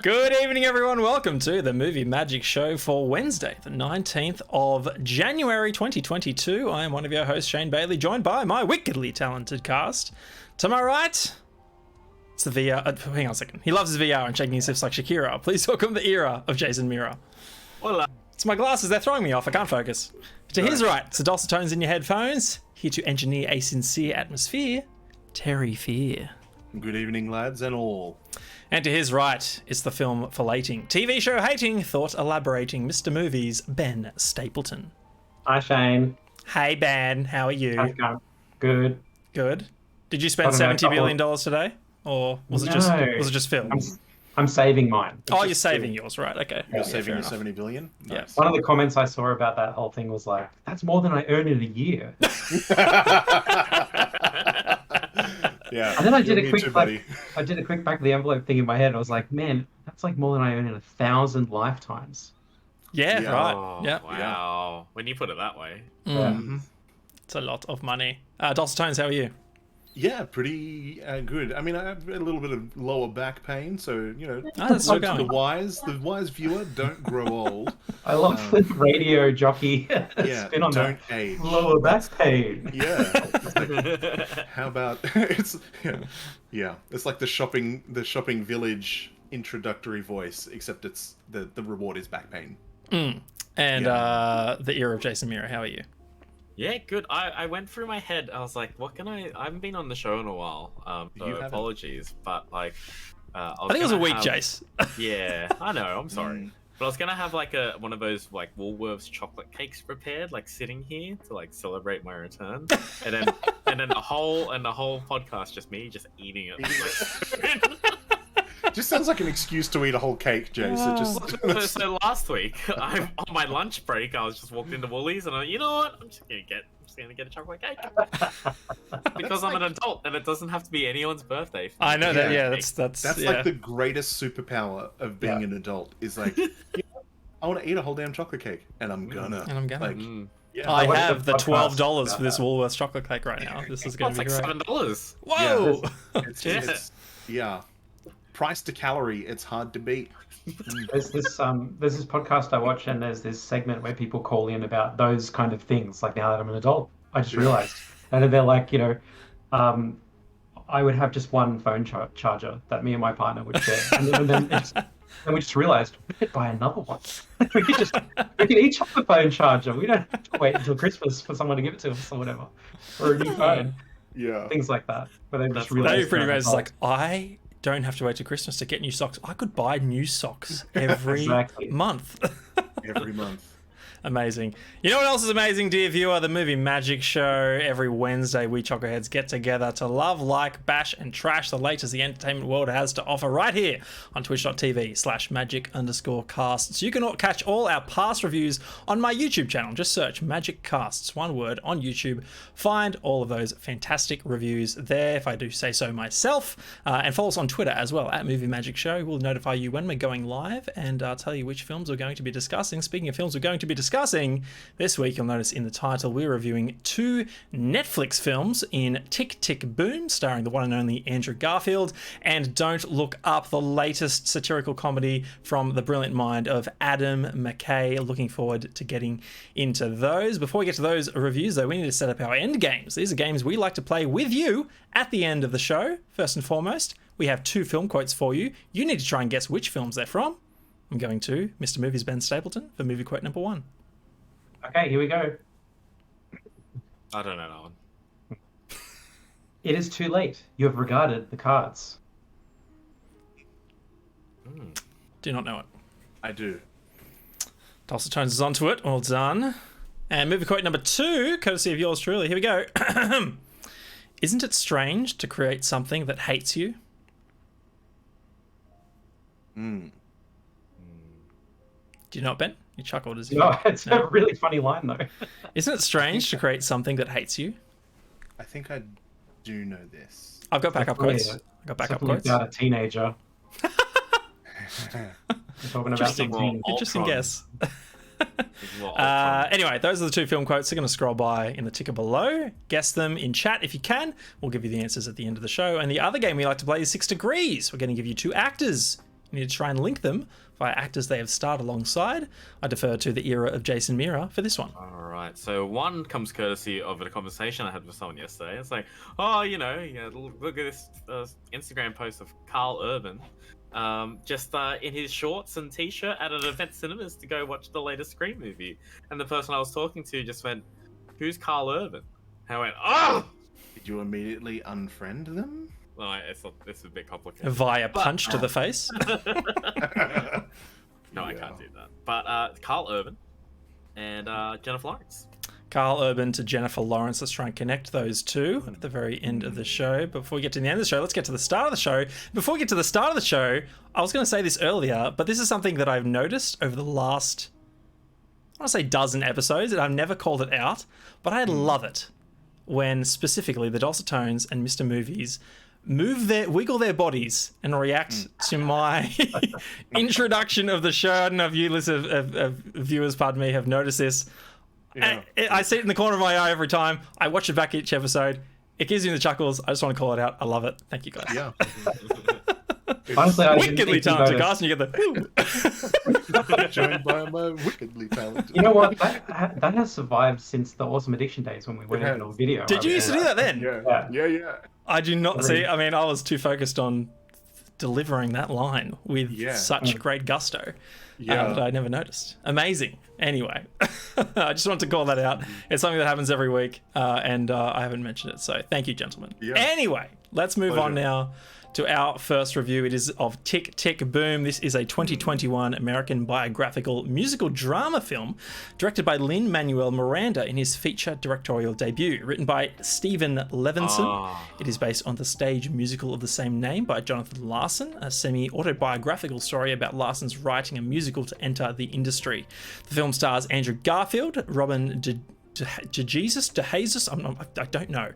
Good evening, everyone. Welcome to the Movie Magic Show for Wednesday, the 19th of January 2022. I am one of your hosts, Shane Bailey, joined by my wickedly talented cast. To my right, it's the VR. Hang on a second. He loves his VR and shaking his hips like Shakira. Please welcome the era of Jason Mira. Hola. It's my glasses. They're throwing me off. I can't focus. To his right, it's the dulcet tones in your headphones. Here to engineer a sincere atmosphere, Terry Fear. Good evening, lads and all. And to his right, it's the film filleting, TV show hating, thought elaborating, Mr. Movies, Ben Stapleton. Hi, Shane. Hey, Ben, how are you? How's it going? Good. Good. Did you spend $70 billion today, or was it just film? I'm saving mine. Oh, you're saving yours, right? Okay. You're saving your 70 billion? Nice. One of the comments I saw about that whole thing was like, "That's more than I earn in a year." Yeah. And then I did a Me quick too, buddy. I did a quick back of the envelope thing in my head. And I was like, "Man, that's like more than I earn in 1,000 lifetimes." Yeah, Yeah. right. Oh, Yeah. wow. When you put it that way. Yeah. It's a lot of money. Dulcet Tones, how are you? Yeah, pretty good. I mean, I have a little bit of lower back pain, so, you know, That's still the going. wise viewer, don't grow old. I love the radio jockey Yeah, spin on don't that. age. Lower back pain. Yeah. It's like, how about it's it's like the shopping village introductory voice, except it's the reward is back pain. And the era of Jason Mira, how are you? Yeah, good. I went through my head. I was like, what can I haven't been on the show in a while. You So haven't? apologies. But like I think it was a week, Jace. Yeah, I know, I'm sorry. But I was gonna have like one of those like Woolworths chocolate cakes prepared, like sitting here to like celebrate my return. And then the whole podcast just me just eating it. Just sounds like an excuse to eat a whole cake, Jace. It just So last week, on my lunch break, I was just walked into Woolies and you know what? I'm just gonna get a chocolate cake because I'm an adult and it doesn't have to be anyone's birthday. I know that. Yeah. Yeah, that's like the greatest superpower of being an adult is like, you know, I want to eat a whole damn chocolate cake, and I'm gonna. And I'm gonna. Like, yeah. I watched have the the podcast $12 for this about Woolworths chocolate cake right now. This is going It's to be like great. $7. Whoa! It's price to calorie. It's hard to beat. There's this podcast I watch, and there's this segment where people call in about those kind of things. Like, now that I'm an adult, I just realized, and then they're like, you know, I would have just one phone charger that me and my partner would share, and then we just realized we could buy another one. we could each have a phone charger. We don't have to wait until Christmas for someone to give it to us or whatever, or a new phone. Yeah. Things like that. But they just That's realized. That'd be pretty they're an amazing. It's adult. like, I don't have to wait till Christmas to get new socks. I could buy new socks every Exactly. month. Every month. Amazing. You know what else is amazing, dear viewer? The Movie Magic Show. Every Wednesday, we Chocoheads get together to love, like, bash, and trash the latest the entertainment world has to offer right here on twitch.tv/magic_casts. You can catch all our past reviews on my YouTube channel. Just search Magic Casts, one word, on YouTube. Find all of those fantastic reviews there, if I do say so myself. And follow us on Twitter as well, at Movie Magic Show. We'll notify you when we're going live and tell you which films we're going to be discussing. Speaking of films we're going to be discussing, this week, you'll notice in the title, we're reviewing 2 Netflix films in Tick, Tick, Boom, starring the one and only Andrew Garfield, and Don't Look Up, the latest satirical comedy from the brilliant mind of Adam McKay. Looking forward to getting into those. Before we get to those reviews, though, we need to set up our end games. These are games we like to play with you at the end of the show. First and foremost, we have 2 film quotes for you. You need to try and guess which films they're from. I'm going to Mr. Movies Ben Stapleton for movie quote number 1. Okay, here we go. I don't know that one. It is too late. You have regarded the cards. Do not know it. I do. Dulcet Tones is onto it. Well done. And movie quote number 2, courtesy of yours truly. Here we go. Isn't it strange to create something that hates you? Do you know it, Ben? You chuckled as you. No, it's a really funny line though. Isn't it strange to create something that hates you? I think I do know this. I've got backup quotes. Yeah. I've got backup Something quotes. about a teenager. We're talking about Interesting. something. Interesting Ultron. guess. Well, Ultron. Anyway, those are the 2 film quotes. They're going to scroll by in the ticker below. Guess them in chat if you can. We'll give you the answers at the end of the show. And the other game we like to play is 6 Degrees. We're going to give you 2 actors. You need to try and link them via actors they have starred alongside. I defer to the era of Jason Mira for this one. All right. So one comes courtesy of a conversation I had with someone yesterday. It's like, oh, look at this Instagram post of Carl Urban, just in his shorts and t-shirt at an event cinemas to go watch the latest Scream movie. And the person I was talking to just went, "Who's Carl Urban?" And I went, "Oh!" Did you immediately unfriend them? No, it's a bit complicated. Via punch to the face. No, I can't do that. But Carl Urban and Jennifer Lawrence. Carl Urban to Jennifer Lawrence. Let's try and connect those two at the very end of the show. But before we get to the end of the show, let's get to the start of the show. Before we get to the start of the show, I was going to say this earlier, but this is something that I've noticed over the last, I want to say dozen episodes, and I've never called it out, but I love it when specifically the Dulcet Tones and Mr. Movies wiggle their bodies and react to my introduction of the show. I don't know if you viewers, pardon me, have noticed this. Yeah. I see it in the corner of my eye every time. I watch it back each episode. It gives me the chuckles. I just want to call it out. I love it. Thank you, guys. Yeah. Honestly, I didn't Wickedly think you talented, noticed. guys, and you get the Joined by my wickedly talented. You know what? That has survived since the Awesome Addiction days when we weren't even on video. Did you used to do that then? Yeah. I do not see. I mean, I was too focused on delivering that line with such great gusto. Yeah. I never noticed. Amazing. Anyway, I just wanted to call that out. It's something that happens every week, and I haven't mentioned it. So thank you, gentlemen. Yeah. Anyway, let's move on now to our first review. It is of Tick, Tick, Boom. This is a 2021 American biographical musical drama film directed by Lin-Manuel Miranda in his feature directorial debut. Written by Stephen Levinson. It is based on the stage musical of the same name by Jonathan Larson, a semi-autobiographical story about Larson's writing a musical to enter the industry. The film stars Andrew Garfield, Robin DeJesus, I don't know,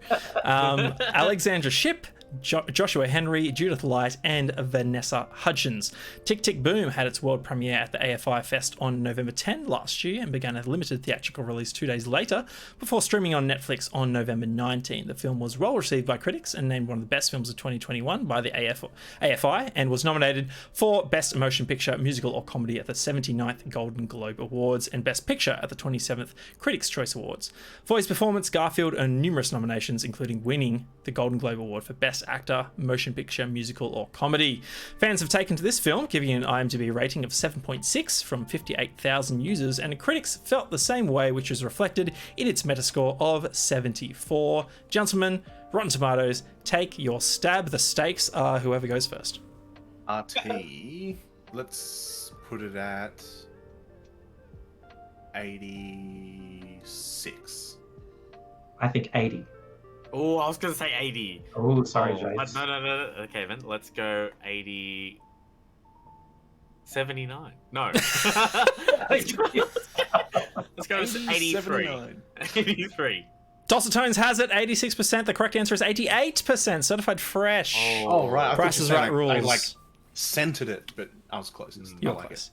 Alexandra Shipp, Joshua Henry, Judith Light, and Vanessa Hudgens. Tick, Tick, Boom had its world premiere at the AFI Fest on November 10 last year and began a limited theatrical release 2 days later before streaming on Netflix on November 19. The film was well received by critics and named one of the best films of 2021 by the AFI and was nominated for Best Motion Picture, Musical or Comedy at the 79th Golden Globe Awards and Best Picture at the 27th Critics' Choice Awards. For his performance, Garfield earned numerous nominations, including winning the Golden Globe Award for Best Actor, Motion Picture, Musical or Comedy. Fans have taken to this film, giving it an IMDb rating of 7.6 from 58,000 users, and critics felt the same way, which is reflected in its Metascore of 74. Gentlemen, Rotten Tomatoes, take your stab. The stakes are whoever goes first. RT, let's put it at 86. I think 80. Oh, I was going to say 80. Oh, sorry, No. Jace. Okay, then let's go 80. 79. No. Let's go 83. 79. 83. Dulcet Tones has it, 86%. The correct answer is 88%. Certified fresh. Oh, right. I thought Price you is said Right rules. I centered it, but I was closest. You're I like close.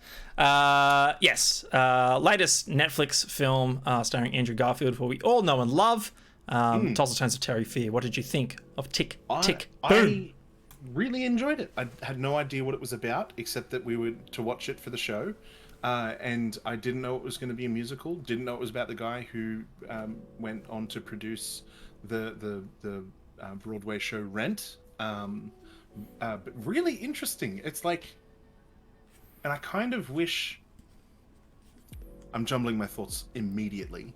Yes. Latest Netflix film starring Andrew Garfield, who we all know and love. Dulcet Tones of Terry Fear. What did you think of Tick, Tick, Boom? I really enjoyed it. I had no idea what it was about, except that we were to watch it for the show. And I didn't know it was going to be a musical. Didn't know it was about the guy who went on to produce the Broadway show Rent. But really interesting. It's like, and I kind of wish. I'm jumbling my thoughts immediately.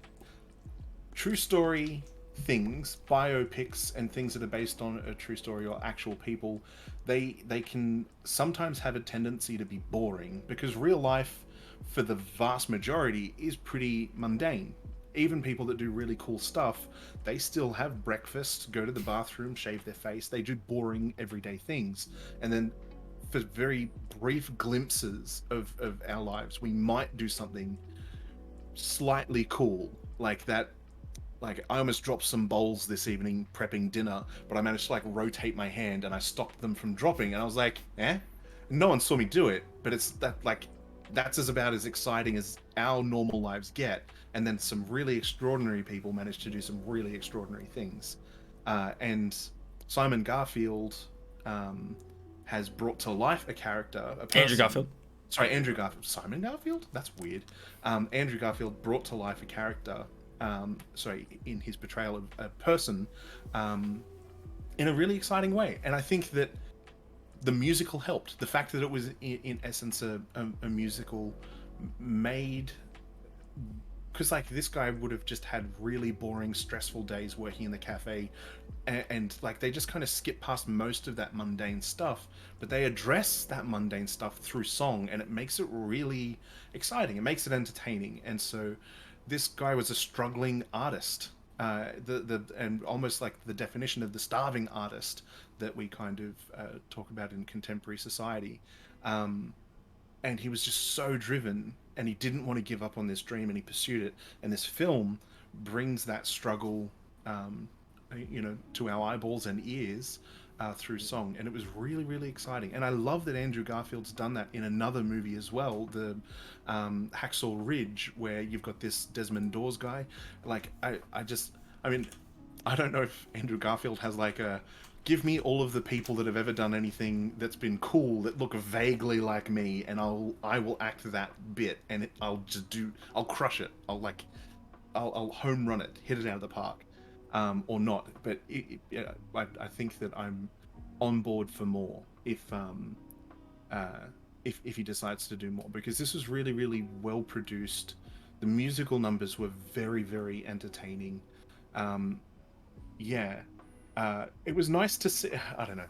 True story things, biopics, and things that are based on a true story or actual people, they can sometimes have a tendency to be boring because real life, for the vast majority, is pretty mundane. Even people that do really cool stuff, they still have breakfast, go to the bathroom, shave their face. They do boring everyday things. And then for very brief glimpses of our lives, we might do something slightly cool like that. Like, I almost dropped some bowls this evening prepping dinner, but I managed to like rotate my hand and I stopped them from dropping, and I was like, no one saw me do it, but it's that, like, that's about as exciting as our normal lives get. And then some really extraordinary people managed to do some really extraordinary things. And Simon Garfield, has brought to life a character, a person. Andrew Garfield. Sorry, Andrew Garfield. Simon Garfield? That's weird. Andrew Garfield brought to life a character, in his portrayal of a person, in a really exciting way. And I think that the musical helped. The fact that it was, in essence, a musical made... Because, like, this guy would have just had really boring, stressful days working in the cafe, and like, they just kind of skip past most of that mundane stuff, but they address that mundane stuff through song, and it makes it really exciting. It makes it entertaining. And so, this guy was a struggling artist, and almost like the definition of the starving artist that we kind of talk about in contemporary society. And he was just so driven, and he didn't want to give up on this dream, and he pursued it. And this film brings that struggle, to our eyeballs and ears through song. And it was really, really exciting. And I love that Andrew Garfield's done that in another movie as well, the Hacksaw Ridge, where you've got this Desmond Dawes guy. Like, I don't know if Andrew Garfield has like a... Give me all of the people that have ever done anything that's been cool that look vaguely like me, and I will act that bit, and I'll crush it. I'll home run it, hit it out of the park, or not. But I think that I'm on board for more if he decides to do more, because this was really, really well produced. The musical numbers were very, very entertaining. It was nice to see. I don't know.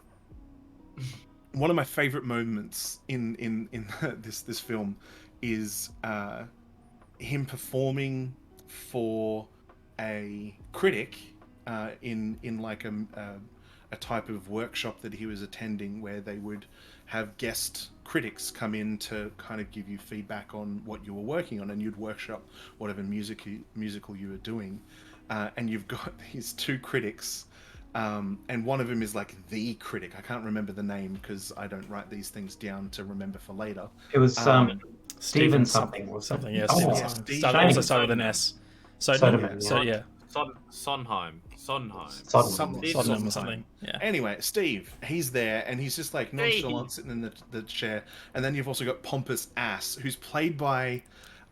One of my favorite moments in this film is him performing for a critic in like a type of workshop that he was attending, where they would have guest critics come in to kind of give you feedback on what you were working on, and you'd workshop whatever musical you were doing, and you've got these two critics. And one of them is like the critic. I can't remember the name because I don't write these things down to remember for later. It was Stephen something. Yeah, Oh, Stephen yeah. something. Shining. Also started with an S. Soderman, Yeah. Sondheim. Sondheim or something. Yeah. Anyway, Steve, he's there, and he's just like nonchalant sitting in the chair. And then you've also got Pompous Ass, who's played by...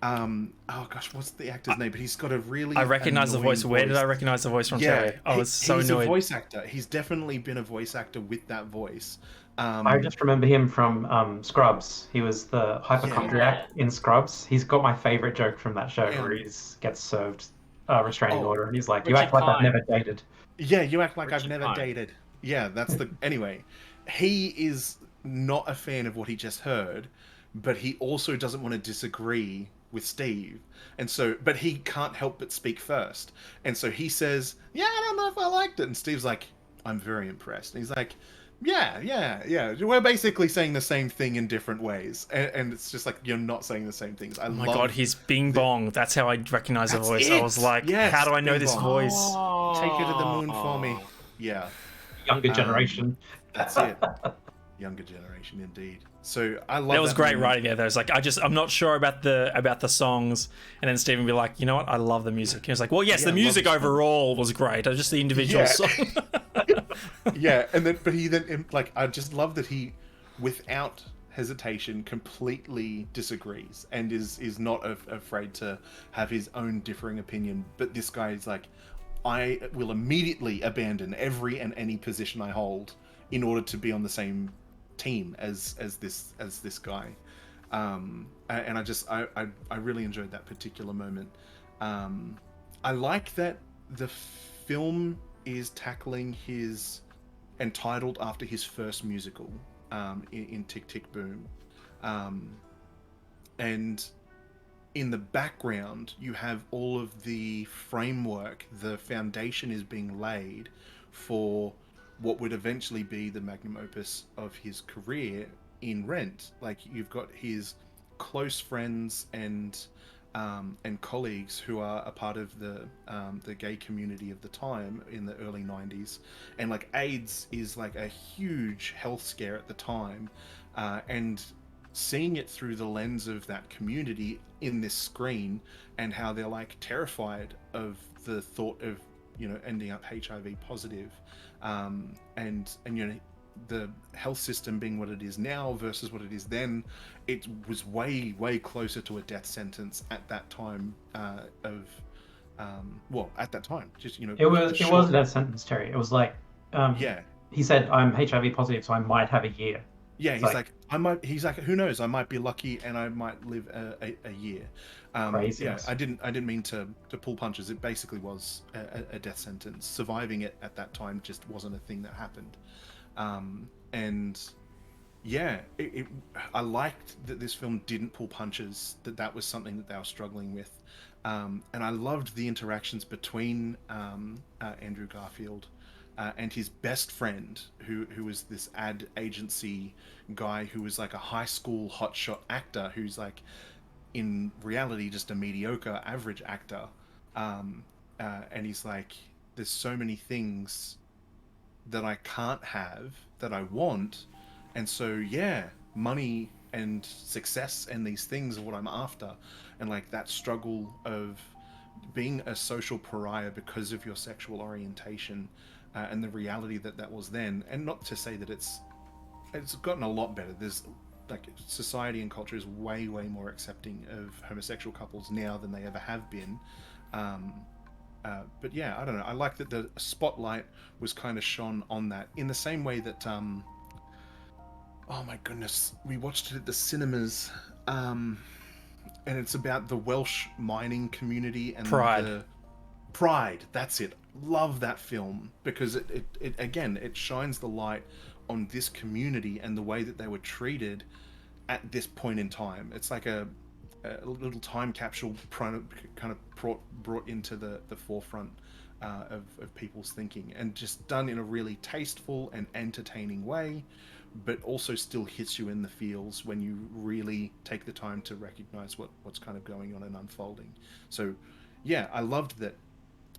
oh gosh, what's the actor's name? But he's got a really... I recognize the voice. Where did I recognize the voice from? Yeah, I was so he's annoyed. a voice actor. He's definitely been a voice actor with that voice. I just remember him from Scrubs. He was the hypochondriac in Scrubs. He's got my favorite joke from that show, where he gets served restraining order, and he's like, "You act like I've never dated." Yeah, you act like I've never Pine. dated. Yeah, that's the... Anyway, he is not a fan of what he just heard, but he also doesn't want to disagree with Steve, and so, but he can't help but speak first, and so he says, "Yeah, I don't know if I liked it," and Steve's like, "I'm very impressed," and he's like, yeah, we're basically saying the same thing in different ways, and it's just like, you're not saying the same things. Oh my god, he's Bing Bong. That's how I recognize the voice. I was like, yes, how do I know this Bing Bong. voice? Take her to the moon for me. Yeah, Younger generation. that's it. Younger generation, indeed. So I love That was great moment. writing there. Though it's like, I'm not sure about the songs, and then Stephen would be like, you know what, I love the music. He was like, well, yes, Yeah, the I music love the song. overall was great. Just the individual song. Yeah, and then, but he then, like, I just love that he, without hesitation, completely disagrees and is not afraid to have his own differing opinion. But this guy is like, I will immediately abandon every and any position I hold in order to be on the same team as this guy. And I really enjoyed that particular moment. I like that the film is tackling his... entitled after his first musical, in Tick Tick Boom, and in the background you have all of the framework. The foundation is being laid for what would eventually be the magnum opus of his career in Rent. Like, you've got his close friends and colleagues who are a part of the gay community of the time in the early 90s, and like, AIDS is like a huge health scare at the time, and seeing it through the lens of that community in this screen, and how they're like terrified of the thought of, you know, ending up HIV positive, and you know, the health system being what it is now versus what it is then, it was way closer to a death sentence at that time at that time, just It was a death sentence, Terry. It was like, yeah. he said, I'm HIV positive, so I might have a year. Yeah, he's like, who knows? I might be lucky and I might live a year. Yeah, I didn't mean to pull punches. It basically was a death sentence. Surviving it at that time just wasn't a thing that happened. And yeah, I liked that this film didn't pull punches. That was something that they were struggling with. And I loved the interactions between Andrew Garfield and his best friend, who was this ad agency guy who was like a high school hotshot actor who's like in reality just a mediocre average actor. And he's like, there's so many things that I can't have that I want, and so yeah, money and success and these things are what I'm after. And like that struggle of being a social pariah because of your sexual orientation, and the reality that was then. And not to say that it's gotten a lot better. There's like society and culture is way more accepting of homosexual couples now than they ever have been. But yeah, I don't know. I like that the spotlight was kind of shone on that in the same way that oh my goodness, we watched it at the cinemas, and it's about the Welsh mining community and Pride. That's it. Love that film because it again, it shines the light on this community and the way that they were treated at this point in time. It's like a little time capsule kind of brought into the forefront of people's thinking, and just done in a really tasteful and entertaining way, but also still hits you in the feels when you really take the time to recognize what's kind of going on and unfolding. So yeah, I loved that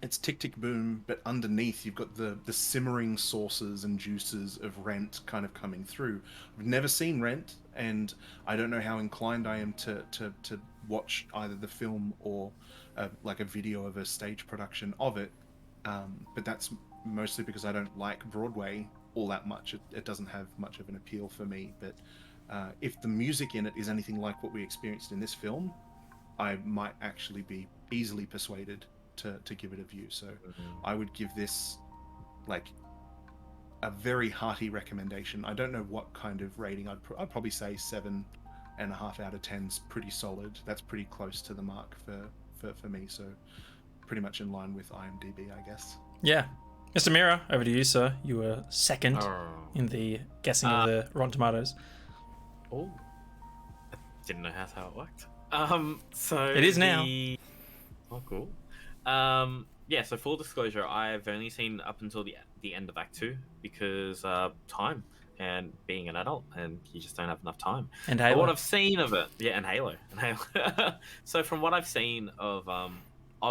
it's Tick Tick Boom, but underneath you've got the simmering sauces and juices of Rent kind of coming through. I've never seen Rent, and I don't know how inclined I am to watch either the film or like a video of a stage production of it. But that's mostly because I don't like Broadway all that much. It doesn't have much of an appeal for me. But if the music in it is anything like what we experienced in this film, I might actually be easily persuaded to give it a view. So I would give this like a very hearty recommendation. I don't know what kind of rating. I'd probably say 7.5 out of 10's pretty solid. That's pretty close to the mark for me. So pretty much in line with IMDb, I guess. Yeah. Mr. Mira, over to you, sir. You were second in the guessing of the Rotten Tomatoes. Oh, I didn't know that's how it worked. So it is now. Oh, cool. Yeah, so full disclosure, I've only seen up until the end of Act 2 because time and being an adult, and you just don't have enough time. And Halo. But what I've seen of it, yeah, and Halo. So from what I've seen of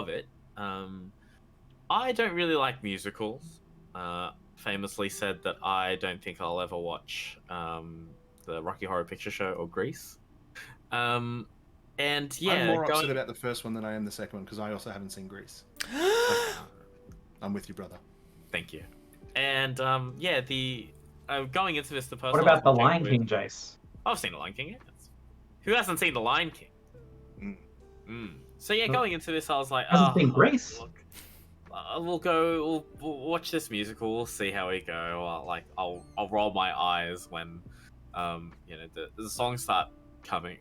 it, I don't really like musicals. Famously said that I don't think I'll ever watch the Rocky Horror Picture Show or Grease. And yeah, I'm more upset about the first one than I am the second one because I also haven't seen Grease. I'm with you, brother. Thank you. And yeah, going into this, the person. What about The Lion King, Jace? I've seen The Lion King. Yes. Who hasn't seen The Lion King? So yeah, going into this, I was like, hasn't seen Grease. Look, we'll watch this musical. We'll see how we go. I'll roll my eyes when the songs start coming,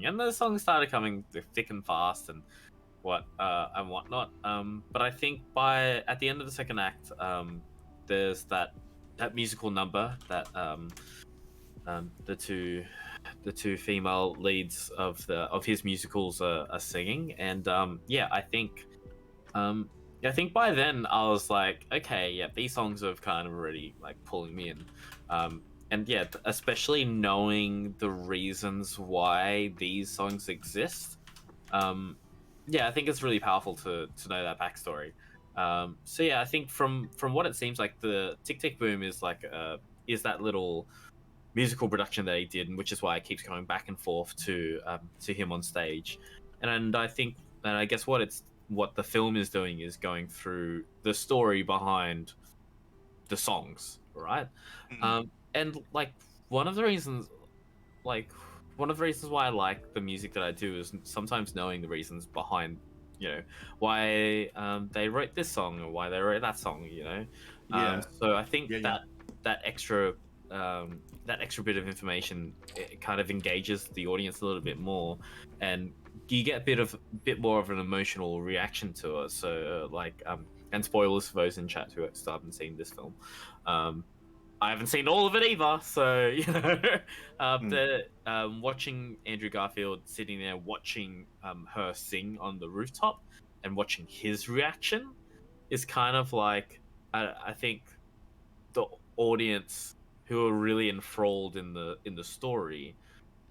and the songs started coming thick and fast and whatnot. But I think at the end of the second act, there's that musical number that the two female leads of his musicals are singing, and I think by then I was like, okay, yeah, these songs have kind of already like pulling me in. And yeah, especially knowing the reasons why these songs exist. Yeah, I think it's really powerful to know that backstory. So yeah, I think from what it seems like, the Tick Tick Boom is like is that little musical production that he did, and which is why it keeps going back and forth to him on stage. And I guess what the film is doing is going through the story behind the songs, right? And like one of the reasons, like one of the reasons why I like the music that I do is sometimes knowing the reasons behind, why they wrote this song or why they wrote that song. Yeah. So I think Yeah. that extra bit of information, it kind of engages the audience a little bit more, and you get a bit more of an emotional reaction to it. So and spoilers for those in chat who still haven't seen this film. I haven't seen all of it either, so watching Andrew Garfield sitting there watching her sing on the rooftop and watching his reaction is kind of like, I think the audience who are really enthralled in the story,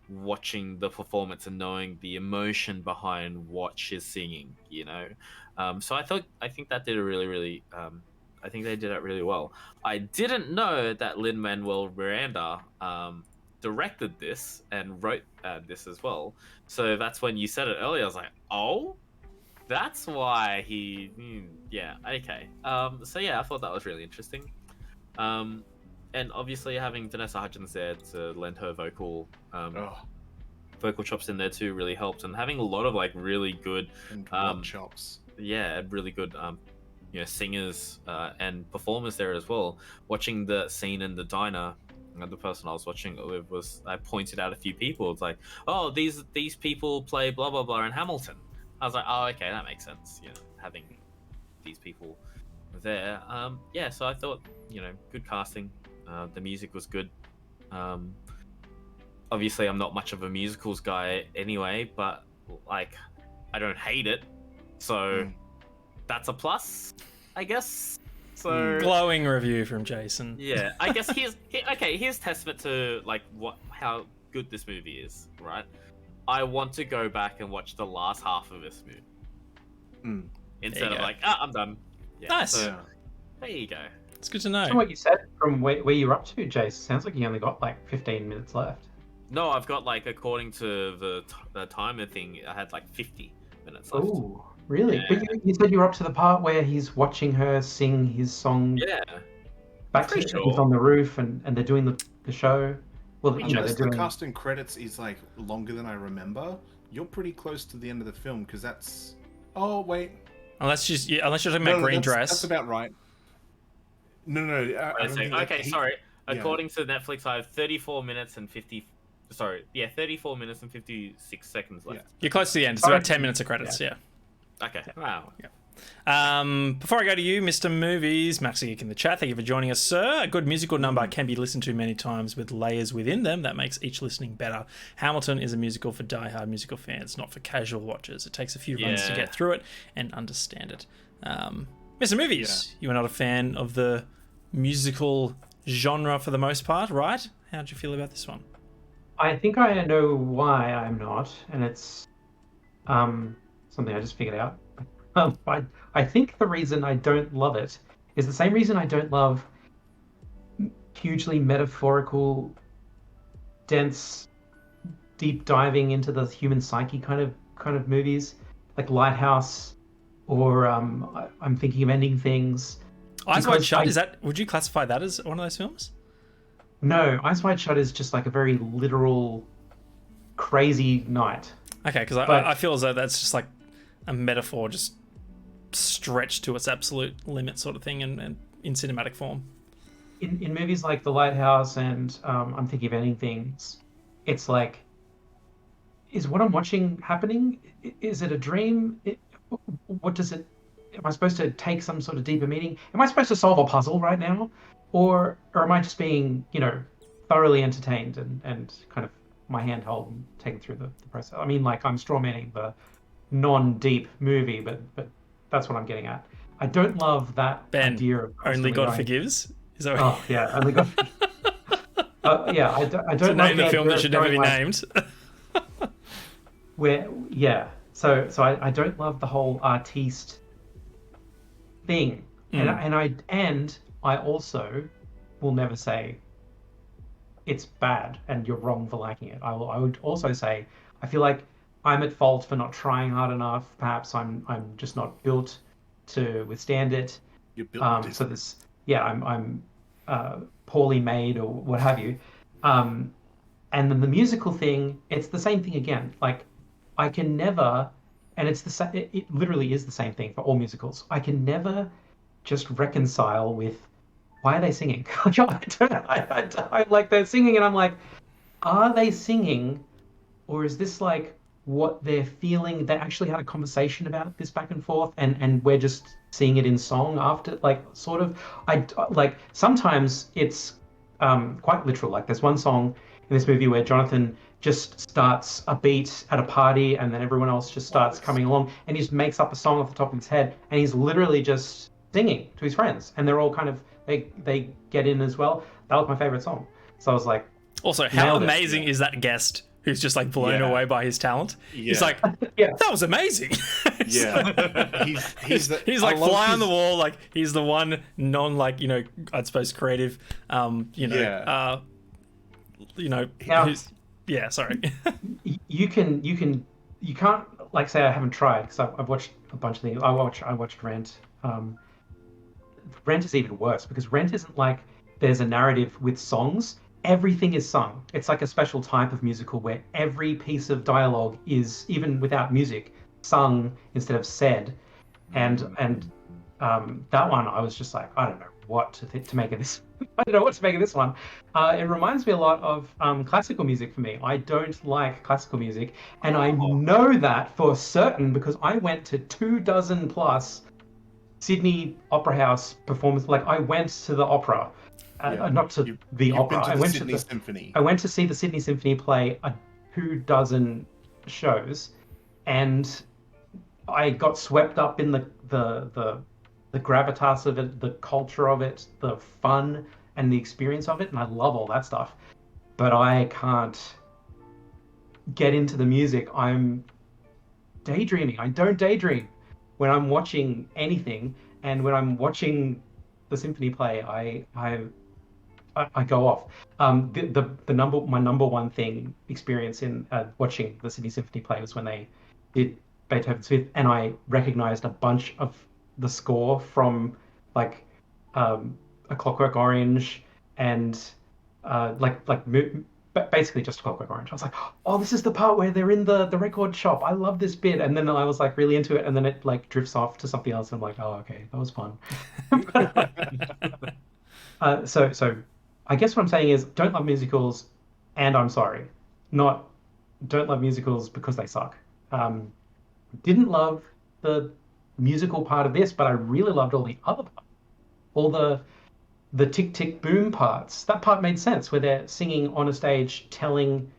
watching the performance and knowing the emotion behind what she's singing, So I think that did a really, really I think they did it really well. I didn't know that Lin-Manuel Miranda directed this and wrote this as well. So that's when you said it earlier. I was like, oh, that's why he. Yeah, okay. So yeah, I thought that was really interesting. And obviously having Vanessa Hudgens there to lend her vocal chops in there too really helped, and having a lot of like really good and chops. Yeah, really good singers and performers there as well. Watching the scene in the diner, the person I was watching it with I pointed out a few people. It's like, oh, these people play blah blah blah in Hamilton. I was like, oh, okay, that makes sense. Having these people there. So I thought, good casting. The music was good. Obviously, I'm not much of a musicals guy anyway, but like, I don't hate it, so that's a plus, I guess. So glowing review from Jason. Yeah, I guess here's testament to like how good this movie is, right? I want to go back and watch the last half of this movie instead of like, I'm done. Yeah, nice. So, there you go. It's good to know. From what you said, from where you're up to, Jace, sounds like you only got like 15 minutes left. No, I've got like, according to the timer thing, I had like 50 minutes left. Oh, really? Yeah. But you said you were up to the part where he's watching her sing his song. Yeah. Back to Sure. He's on the roof and they're doing the show. Well, they're The doing. cast and credits is like longer than I remember. You're pretty close to the end of the film because that's. Oh wait. Unless you're talking about green dress. That's about right. No. I don't think Okay, sorry. Yeah. According to Netflix, I have 34 minutes and 50. Sorry, 34 minutes and 56 seconds left. You're close to the end. It's about 10 minutes of credits. Yeah. Okay. Wow. Before I go to you, Mr. Movies, Maxi Geek in the chat, thank you for joining us, sir. A good musical number can be listened to many times with layers within them that makes each listening better. Hamilton is a musical for die-hard musical fans, not for casual watchers. It takes a few runs to get through it and understand it. Mr. Movies, you are not a fan of the musical genre for the most part, right? How did you feel about this one? I think I know why I'm not, and it's something I just figured out. I think the reason I don't love it is the same reason I don't love hugely metaphorical, dense, deep diving into the human psyche kind of movies, like Lighthouse, or I'm thinking of Ending Things. Eyes Wide Shut, would you classify that as one of those films? No, Eyes Wide Shut is just like a very literal, crazy night. Okay, because I feel as though that's just like a metaphor, just stretched to its absolute limit, sort of thing, and in cinematic form. In movies like The Lighthouse and I'm thinking of Ending Things, it's like, is what I'm watching happening? Is it a dream? What does it? Am I supposed to take some sort of deeper meaning? Am I supposed to solve a puzzle right now? Or am I just being, thoroughly entertained and kind of my hand held and taken through the process? I mean, like, I'm strawmanning the non-deep movie, but that's what I'm getting at. I don't love that idea of Only God Forgives. Is that oh yeah, Only God. Yeah, I don't. To name the film that should never be named. So I don't love the whole artiste thing, and I also will never say it's bad and you're wrong for liking it. I would also say I feel like I'm at fault for not trying hard enough. Perhaps I'm just not built to withstand it. You're built. So this, yeah, I'm poorly made or what have you. And then the musical thing, it's the same thing again. Like, I can never, and it's the same. It literally is the same thing for all musicals. I can never just reconcile with why are they singing? I like they're singing, and I'm like, are they singing, or is this like what they're feeling? They actually had a conversation about this back and forth, and we're just seeing it in song after, like, sort of. I like sometimes it's quite literal. Like, there's one song in this movie where Jonathan just starts a beat at a party, and then everyone else just starts coming along, and he just makes up a song off the top of his head, and he's literally just singing to his friends, and they're all kind of they get in as well. That was my favorite song. So I was like, also, how amazing is that guest who's just like blown away by his talent? He's like, that was amazing. Yeah, he's like fly on the wall. Like, he's the one non, like, I'd suppose creative. Now, sorry. you can't, like, say I haven't tried, because I've watched a bunch of things. I watched Rent. Rent is even worse, because Rent isn't like there's a narrative with songs. Everything is sung. It's like a special type of musical where every piece of dialogue is, even without music, sung instead of said. And that one, I was just like, I don't know what to make of this. I don't know what to make of this one. It reminds me a lot of classical music for me. I don't like classical music, and I know that for certain because I went to 24 plus Sydney Opera House performance. Like, I went to the opera, not to the opera. I went to the Symphony. I went to see the Sydney Symphony play 24 shows, and I got swept up in the gravitas of it, the culture of it, the fun and the experience of it, and I love all that stuff. But I can't get into the music. I'm daydreaming. I don't daydream when I'm watching anything, and when I'm watching the symphony play, I go off. My number one thing experience in watching the Sydney Symphony play was when they did Beethoven's Fifth, and I recognized a bunch of the score from like A Clockwork Orange and basically just A Clockwork Orange. I was like, oh, this is the part where they're in the record shop. I love this bit. And then I was like really into it, and then it like drifts off to something else, and I'm like, oh, okay, that was fun. So I guess what I'm saying is, don't love musicals, and I'm sorry, not don't love musicals because they suck. Didn't love the musical part of this, but I really loved all the other parts. All the tick tick boom parts. That part made sense, where they're singing on a stage telling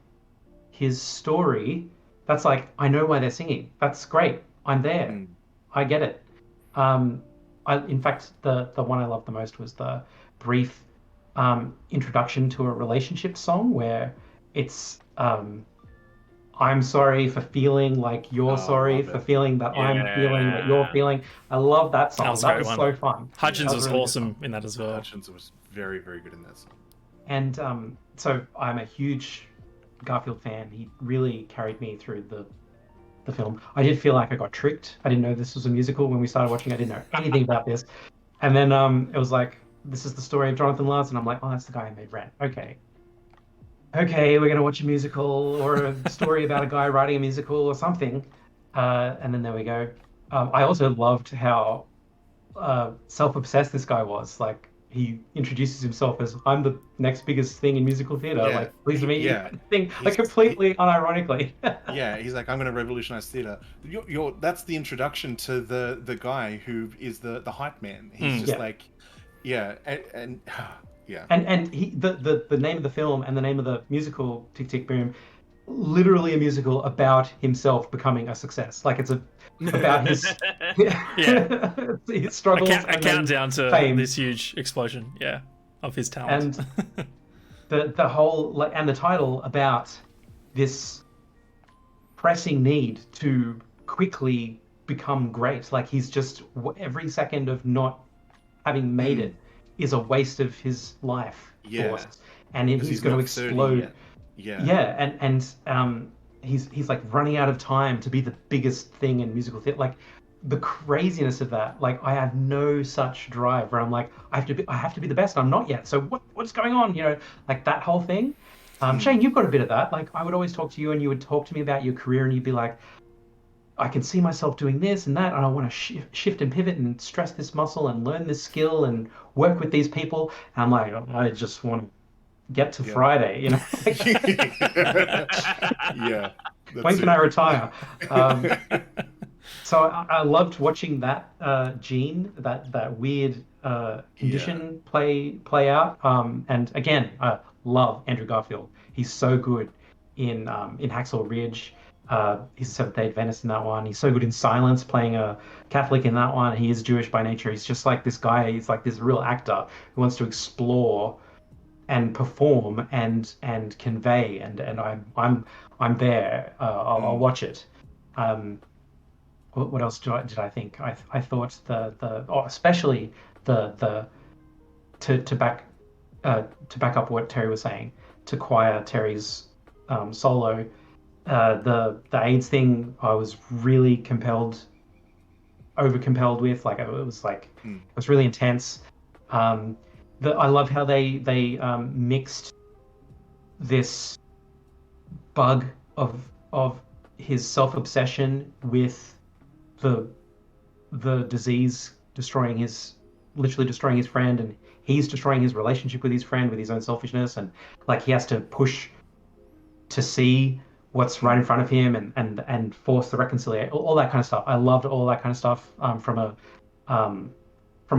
his story. That's like, I know why they're singing. That's great. I'm there. I get it. In fact, the one I loved the most was the brief introduction to a relationship song where it's I'm sorry for feeling like you're sorry for feeling that I'm feeling that you're feeling. I love that song. That was so fun. Hutchins was really awesome in that as well. Hutchins was very, very good in that song. And so I'm a huge Garfield fan. He really carried me through the film. I did feel like I got tricked. I didn't know this was a musical when we started watching. I didn't know anything about this. And then it was like, this is the story of Jonathan Lars, and I'm like, oh, that's the guy who made Rent. Okay, we're going to watch a musical or a story about a guy writing a musical or something. And then there we go. I also loved how self-obsessed this guy was. Like, he introduces himself as, I'm the next biggest thing in musical theatre. Yeah. Like, pleased to meet you. Thing, like, completely unironically. Yeah, he's like, I'm going to revolutionize theatre. That's the introduction to the guy who is the hype man. He's just like, yeah, and yeah. And he the name of the film and the name of the musical, Tick Tick Boom, literally a musical about himself becoming a success. Like, it's about his his struggles. A countdown to fame. This huge explosion, of his talent. And the whole and the title about this pressing need to quickly become great. Like, he's just, every second of not having made it is a waste of his life. And he's going to explode. And he's like running out of time to be the biggest thing in musical theatre. Like, the craziness of that, like I have no such drive where I'm like, I have to be the best, and I'm not yet. So what's going on? Like that whole thing. Shane, you've got a bit of that. Like I would always talk to you, and you would talk to me about your career, and you'd be like, I can see myself doing this and that, and I want to shift and pivot and stress this muscle and learn this skill and work with these people. And I'm like, I just want to get to Friday, Yeah. When can I retire? So I loved watching that gene, that weird condition play out. And again, I love Andrew Garfield. He's so good in Hacksaw Ridge. He's a Seventh Day Adventist in that one. He's so good in Silence, playing a Catholic in that one. He is Jewish by nature. He's just like this guy. He's like this real actor who wants to explore and perform and convey. And I'm there. I'll watch it. What else did I think? I thought especially to back up what Terry was saying, to choir Terry's solo. The AIDS thing, I was really over compelled with. Like it was really intense. I love how they mixed this bug of his self-obsession with the disease literally destroying his friend, and he's destroying his relationship with his friend with his own selfishness, and like he has to push to see what's right in front of him and force the reconciliation, all that kind of stuff. I loved all that kind of stuff from a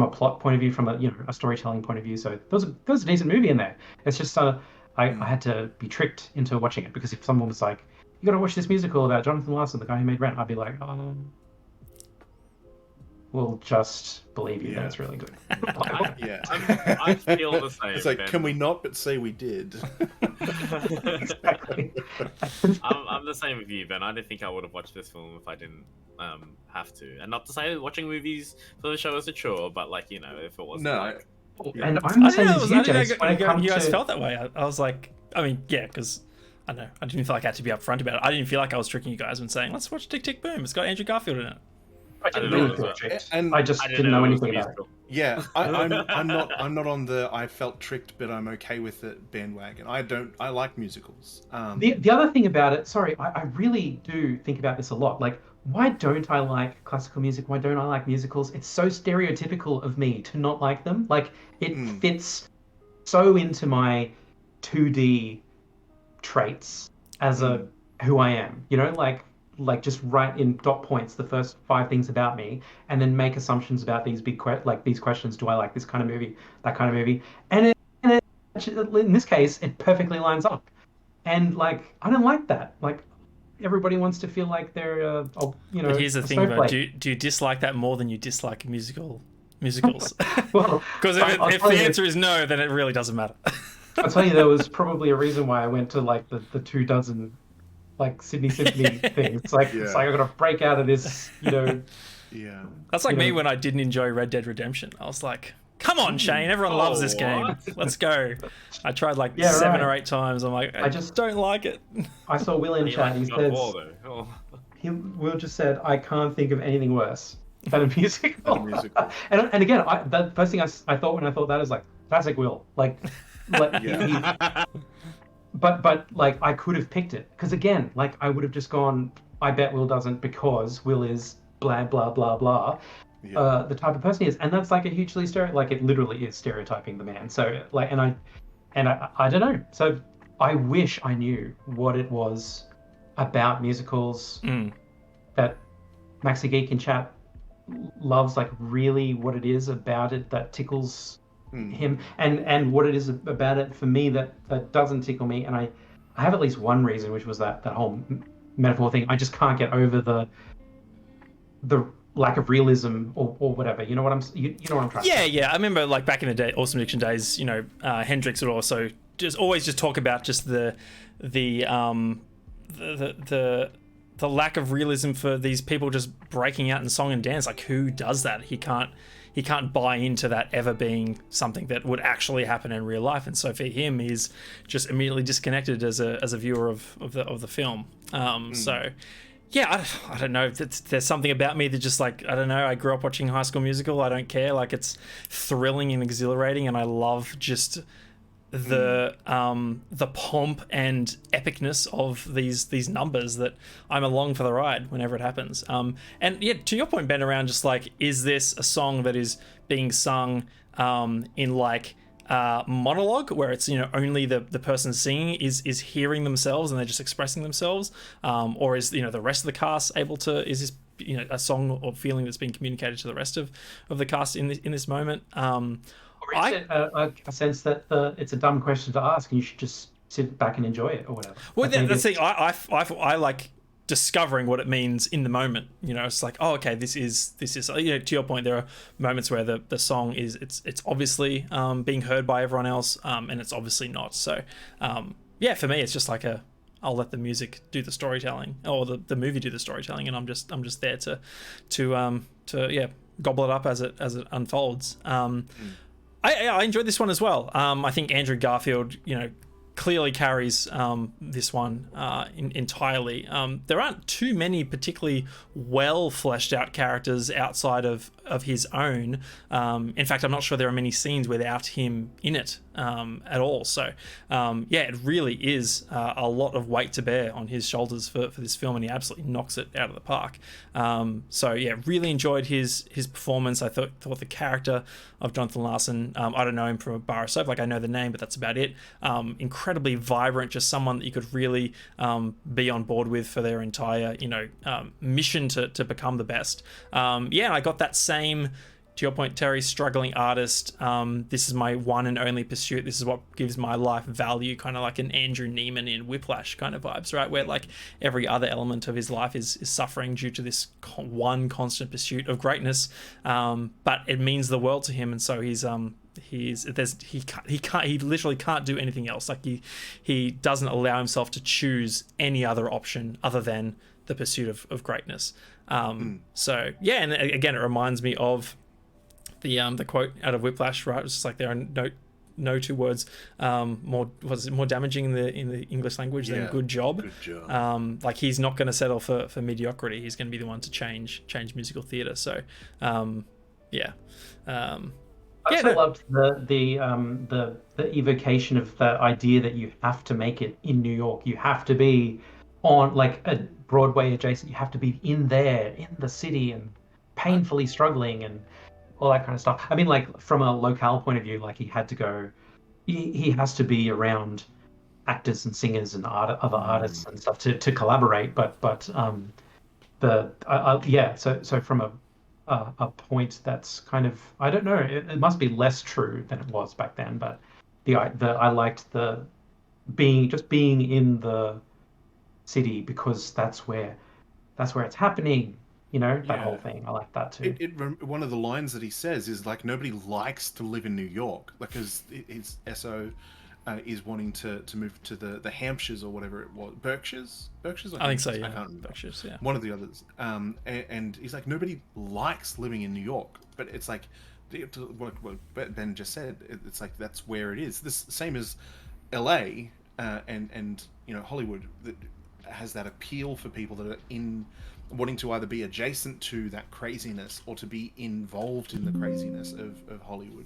plot point of view, from a storytelling point of view. So there was a decent movie in there. It's just I had to be tricked into watching it, because if someone was like, you got to watch this musical about Jonathan Larson, the guy who made Rent, I'd be like, we'll just believe you that it's really good. I feel the same. It's like, Ben. can we not but say we did? Exactly. I'm the same with you, Ben. I didn't think I would have watched this film if I didn't have to. And not to say watching movies for the show is a chore, but like, if it wasn't like... And I'm the same as you, Jace, when it comes you guys to... felt that way. I was like, I mean, yeah, because I don't know, I didn't feel like I had to be upfront about it. I didn't feel like I was tricking you guys when saying, let's watch Tick Tick Boom. It's got Andrew Garfield in it. I didn't know really it feel was tricked. And I just didn't know anything about it. Yeah, I'm not on the I felt tricked but I'm okay with it bandwagon. I like musicals. The other thing about it, sorry, I really do think about this a lot. Like, why don't I like classical music? Why don't I like musicals? It's so stereotypical of me to not like them. Like, it fits so into my 2D traits as who I am. Like just write in dot points the first 5 things about me, and then make assumptions about these these questions. Do I like this kind of movie, that kind of movie? And in this case, it perfectly lines up. And like, I don't like that. Like, everybody wants to feel like they're, But here's the thing, though. Do you dislike that more than you dislike musicals? Well, Because if the answer is no, then it really doesn't matter. I'll tell you, there was probably a reason why I went to like the 2 dozen like Sydney Symphony thing. It's like I gotta break out of this, Yeah. That's like me when I didn't enjoy Red Dead Redemption. I was like, come on, Shane, everyone loves this game. Let's go. I tried like 7 or 8 times. I'm like, I just don't like it. I saw Will in chat. He said, Will just said, I can't think of anything worse than a musical. and again, the first thing I thought when I thought that is like, classic Will. Like But like, I could have picked it, because again, like, I would have just gone, I bet Will doesn't, because Will is blah blah blah blah, the type of person he is, and that's like a hugely it literally is stereotyping the man. So like, and I don't know. So I wish I knew what it was about musicals that Maxi Geek in chat loves, like really what it is about it that tickles him, and what it is about it for me that doesn't tickle me. And I have at least one reason, which was that whole metaphor thing. I just can't get over the lack of realism or whatever. You know what I'm trying to say? Yeah. I remember like back in the day, Awesome Addiction days, Hendrix would also always talk about just the lack of realism for these people just breaking out in song and dance. Like, who does that? He can't buy into that ever being something that would actually happen in real life, and so for him, he's just immediately disconnected as a viewer of the film. So, yeah, I don't know. There's something about me that just like, I don't know. I grew up watching High School Musical. I don't care. Like, it's thrilling and exhilarating, and I love just the pomp and epicness of these numbers that I'm along for the ride whenever it happens. And yeah, to your point, Ben, around just like, is this a song that is being sung in like monologue, where it's, you know, only the person singing is hearing themselves and they're just expressing themselves, or is, you know, the rest of the cast able to, is this, you know, a song or feeling that's being communicated to the rest of the cast in this moment? Or is it a sense that it's a dumb question to ask and you should just sit back and enjoy it or whatever? Well, Like, that's the thing. I like discovering what it means in the moment. You know, it's like, oh, okay, this is, you know, to your point, there are moments where the song is, it's obviously being heard by everyone else, and it's obviously not. So yeah, for me, it's just like I'll let the music do the storytelling, or the movie do the storytelling, and I'm just there to yeah, gobble it up as it unfolds. I enjoyed this one as well. I think Andrew Garfield, you know, clearly carries this one entirely. There aren't too many particularly well fleshed out characters outside of his own. In fact, I'm not sure there are many scenes without him in it at all. So yeah, it really is a lot of weight to bear on his shoulders for this film, and he absolutely knocks it out of the park. So yeah, really enjoyed his performance. I thought the character of Jonathan Larson, I don't know him from a bar of soap, like I know the name, but that's about it. Incredibly vibrant, just someone that you could really be on board with for their entire, you know, mission to become the best. Yeah, I got that same, to your point, Terry, struggling artist. This is my one and only pursuit. This is what gives my life value, kind of like an Andrew Neiman in Whiplash kind of vibes, right? Where like every other element of his life is suffering due to this one constant pursuit of greatness. But it means the world to him, and so he literally can't do anything else. Like he doesn't allow himself to choose any other option other than the pursuit of greatness. So yeah, and again, it reminds me of the quote out of Whiplash, right? It's just like, there are no two words more damaging in the English language than good job. Good job. Like, he's not going to settle for mediocrity. He's going to be the one to change musical theatre. So yeah. I also loved the evocation of the idea that you have to make it in New York. You have to be on like a Broadway adjacent. You have to be in the city and painfully struggling and all that kind of stuff. I mean, like, from a locale point of view, like, he had to go. He has to be around actors and singers and other artists and stuff to collaborate. But yeah. So from a point that's kind of, I don't know, it must be less true than it was back then, but I liked the being in the city, because that's where it's happening, you know, that whole thing. I like that too. One of the lines that he says is like, nobody likes to live in New York, like, because his SO is wanting to move to the Hampshires or whatever it was, Berkshires. I think so, yeah. I can't remember. Berkshires, yeah. One of the others. And he's like, nobody likes living in New York, but it's like, what Ben just said. It's like, that's where it is. This same as LA and you know, Hollywood, that has that appeal for people that are wanting to either be adjacent to that craziness or to be involved in the craziness of Hollywood.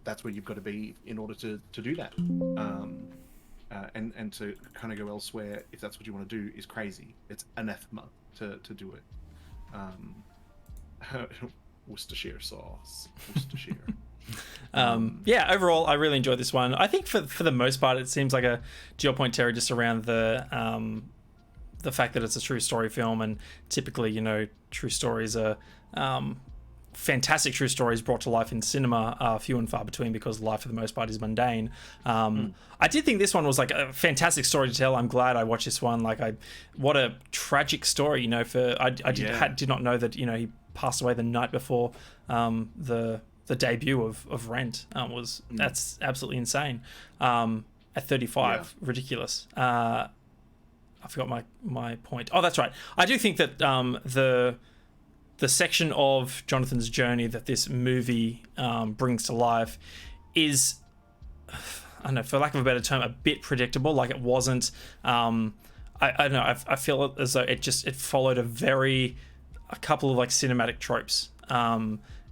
That's where you've got to be in order to do that. And to kind of go elsewhere, if that's what you want to do, is crazy. It's anathema to do it. Worcestershire sauce. Worcestershire. Yeah, overall, I really enjoyed this one. I think for the most part, it seems like to your point, Terry, just around the fact that it's a true story film, and typically, you know, true stories are fantastic true stories brought to life in cinema are few and far between, because life for the most part is mundane. I did think this one was like a fantastic story to tell. I'm glad I watched this one. Like, what a tragic story, you know. I did not know that, you know, he passed away the night before the debut of Rent. That's absolutely insane. At 35, ridiculous. I forgot my point. Oh, that's right. I do think that the section of Jonathan's journey that this movie brings to life is, I don't know, for lack of a better term, a bit predictable. Like, it wasn't I don't know. I feel as though it followed a couple of like cinematic tropes.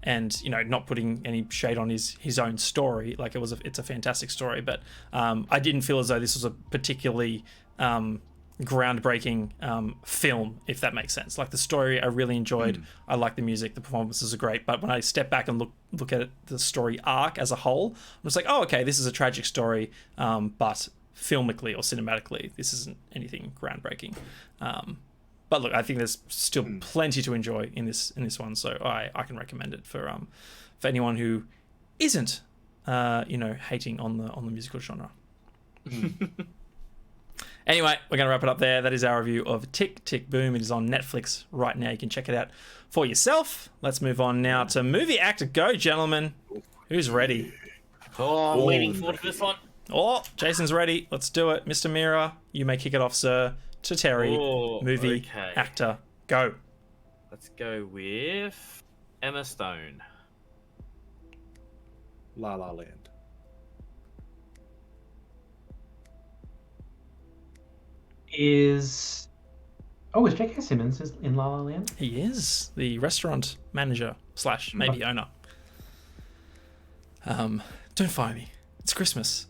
And not putting any shade on his own story. Like it's a fantastic story, but I didn't feel as though this was a particularly groundbreaking film, if that makes sense. Like the story, I really enjoyed. I like the music, the performances are great. But when I step back and look at it, the story arc as a whole, I'm just like, oh, okay, this is a tragic story, but filmically or cinematically, this isn't anything groundbreaking. But look, I think there's still plenty to enjoy in this one, so I can recommend it for anyone who isn't hating on the musical genre. Anyway, we're going to wrap it up there. That is our review of Tick, Tick, Boom. It is on Netflix right now. You can check it out for yourself. Let's move on now to Movie Actor Go, gentlemen. Who's ready? Oh, I'm waiting for this one. Oh, Jason's ready. Let's do it. Mr. Mira, you may kick it off, sir. To Terry, Movie Actor Go. Let's go with Emma Stone. La La Land. Is J.K. Simmons in La La Land? He is the restaurant manager / maybe owner. Don't fire me. It's Christmas.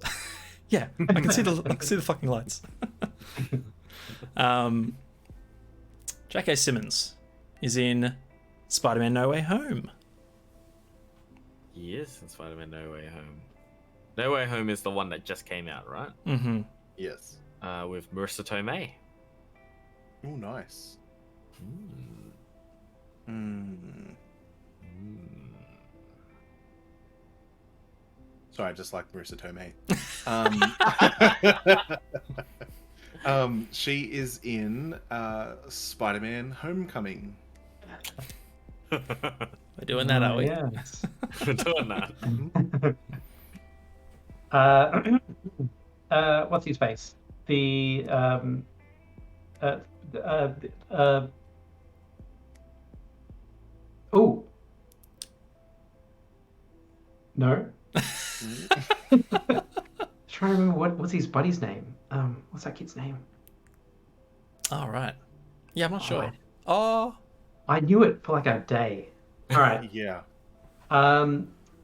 Yeah, I can see the fucking lights. J.K. Simmons is in Spider-Man No Way Home. He is in Spider-Man No Way Home. No Way Home is the one that just came out, right? Mm-hmm. Yes. With Marissa Tomei. Oh, nice. Sorry, I just like Marissa Tomei. She is in Spider-Man Homecoming. We're doing that, are we? Yes. We're doing that. What's his face? The no. Trying to remember what's his buddy's name. What's that kid's name? All right. Yeah, I'm not sure. Oh, I knew it for like a day. All right. Yeah.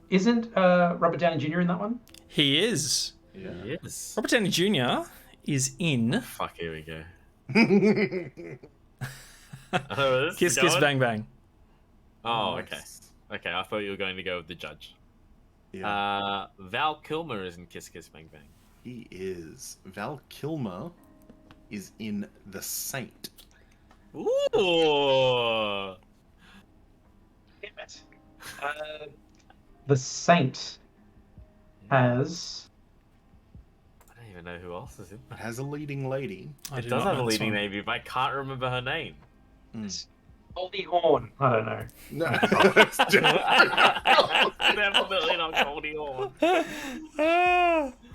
Isn't Robert Downey Jr. in that one? he is. Yeah. Yes. Robert Downey Jr. is in Fuck, here we go. Kiss Kiss Bang Bang. Oh, okay. Nice. Okay, I thought you were going to go with the judge. Yeah. Val Kilmer is in Kiss Kiss Bang Bang. He is. Val Kilmer is in The Saint. Ooh. Damn it. The Saint has. I don't even know who else is in It that. has a leading lady. It does have a leading name, but I can't remember her name. Goldie Hawn. I don't know. No. Definitely not Goldie Hawn.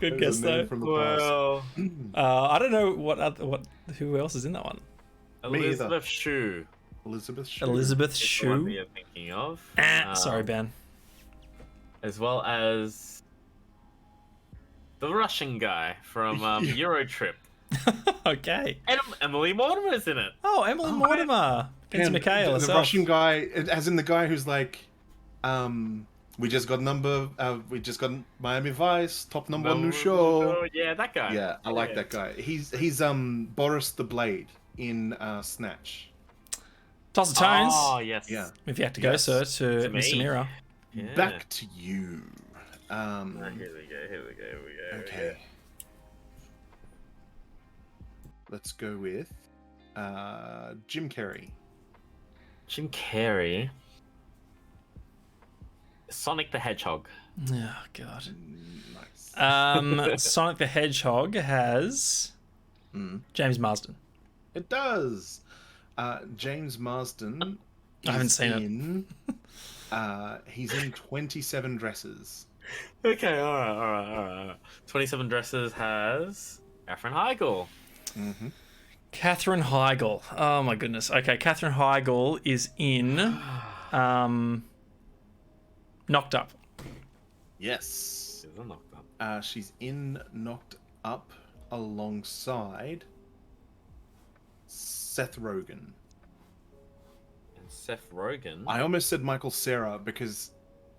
Good guess though. From the past. Well, I don't know who else is in that one. Me either. Elizabeth Shue Elizabeth Shue. Elizabeth is the one that Shue. you're thinking of. Sorry, Ben. As well as the Russian guy from Eurotrip. Okay. And Emily Mortimer's in it. Oh, Emily Mortimer. Vince And McKay the herself. Russian guy, as in the guy who's like, we just got Miami Vice, top number one new show. Yeah, that guy. Yeah, I like that guy. He's Boris the Blade in Snatch. Toss the tones. Oh, yes. Yeah. If you had to go, Yes. sir, to me. Mr. Mira. Yeah. Back to you. Oh, here we go. Okay. Let's go with Jim Carrey. Jim Carrey. Sonic the Hedgehog. Oh, God. Nice. Sonic the Hedgehog has James Marsden. It does. James Marsden. I haven't is seen it. He's in 27 Dresses. Okay, alright. 27 Dresses has Katherine Heigl. Mm-hmm. Katherine Heigl. Oh, my goodness. Okay, Katherine Heigl is in Knocked Up. Yes. She's in Knocked Up. She's in Knocked Up alongside Seth Rogen. And Seth Rogen. I almost said Michael Cera because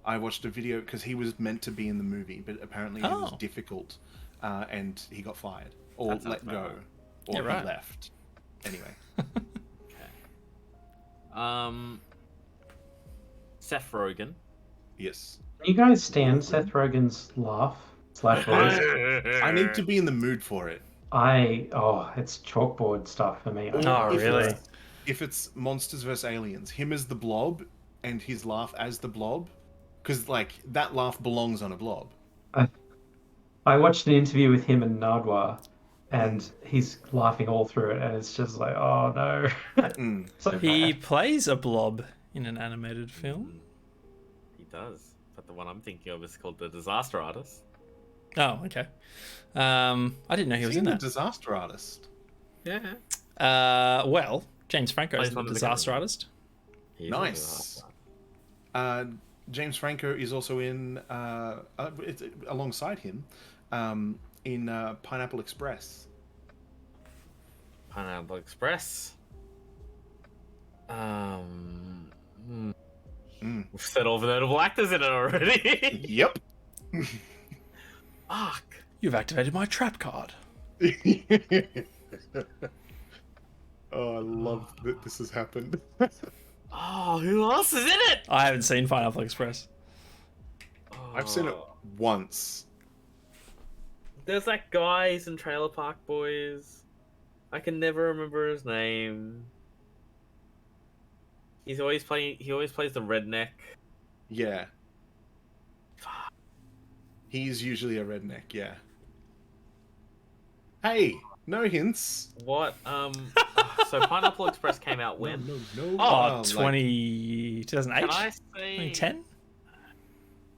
I watched a video because he was meant to be in the movie, but apparently it was Oh. difficult, and he got fired or That sounds let go, about right. or Yeah, right. he left. Anyway, Seth Rogen. yes. You guys stand Seth Rogen's laugh / voice? I need to be in the mood for it. It's chalkboard stuff for me. Oh, If really? If it's Monsters vs Aliens, him as the Blob and his laugh as the Blob, because like that laugh belongs on a blob. I watched an interview with him and Nardwar, and he's laughing all through it, and it's just like, oh no. Mm. So He bad. plays a blob in an animated film. He does. But the one I'm thinking of is called The Disaster Artist. Oh, okay. I didn't know he Is was he in the that. Disaster Artist? Yeah. Well, James Franco is Plays the one of the disaster government. artist. He is Nice. The Disaster Artist. James Franco is also in it's alongside him in Pineapple Express. Pineapple Express. We've said all the notable actors in it already. Yep. Fuck. You've activated my trap card. Oh, I love that this has happened. Oh, who else is in it? I haven't seen Pineapple Express. I've seen it Oh. once. There's that guy who's in Trailer Park Boys. I can never remember his name. He always plays the redneck. Yeah. He's usually a redneck, yeah. Hey, no hints. What? So Pineapple Express came out when? No. Oh, like, 2008? Can I say? 2010?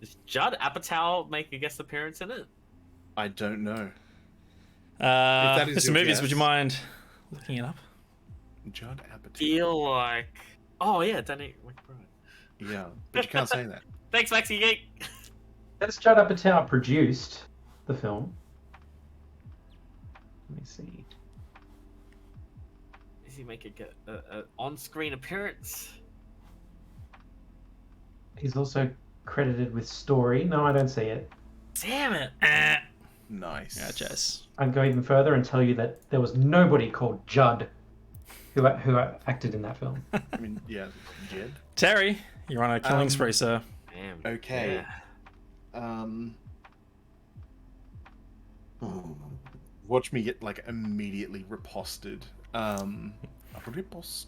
Does Judd Apatow make a guest appearance in it? I don't know. that is Mr. your Movies, guess. would you mind looking it up? Judd Apatow. Feel like. Oh yeah, Danny McBride. Yeah, but you can't say that. Thanks, Maxi Geek. Has Judd Apatow produced the film? Let me see. Does he make a on-screen appearance? He's also credited with story. No, I don't see it. Damn it! Nice. Yeah, Jess. I'd go even further and tell you that there was nobody called Judd who acted in that film. I mean, yeah, Jed. Terry, you're on a killing spree, sir. Damn. Okay. Yeah. Watch me get like immediately riposted. Ripost.